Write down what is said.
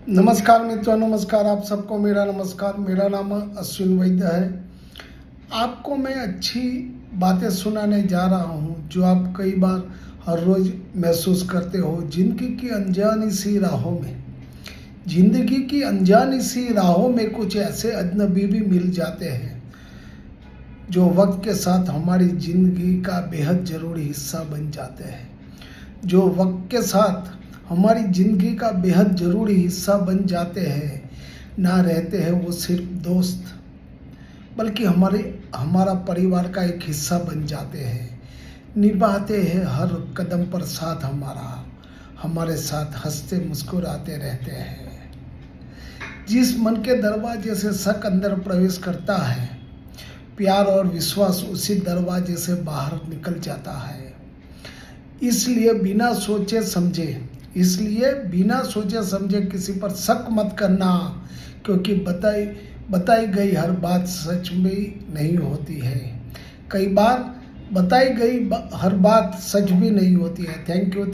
नमस्कार मित्रों, नमस्कार आप सबको मेरा नमस्कार। मेरा नाम अश्विन वैद्य है। आपको मैं अच्छी बातें सुनाने जा रहा हूँ जो आप कई बार हर रोज़ महसूस करते हो। ज़िंदगी की अनजानी सी राहों में कुछ ऐसे अजनबी भी मिल जाते हैं जो वक्त के साथ हमारी ज़िंदगी का बेहद ज़रूरी हिस्सा बन जाते हैं। जो वक्त के साथ हमारी ज़िंदगी का बेहद ज़रूरी हिस्सा बन जाते हैं, ना रहते हैं वो सिर्फ दोस्त, बल्कि हमारा परिवार का एक हिस्सा बन जाते हैं। निभाते हैं हर कदम पर साथ हमारे साथ हंसते मुस्कुराते रहते हैं। जिस मन के दरवाजे से शक अंदर प्रवेश करता है, प्यार और विश्वास उसी दरवाजे से बाहर निकल जाता है। इसलिए बिना सोचे समझे किसी पर शक मत करना, क्योंकि बताई गई हर बात सच में नहीं होती है। कई बार बताई गई हर बात सच भी नहीं होती है। Thank you.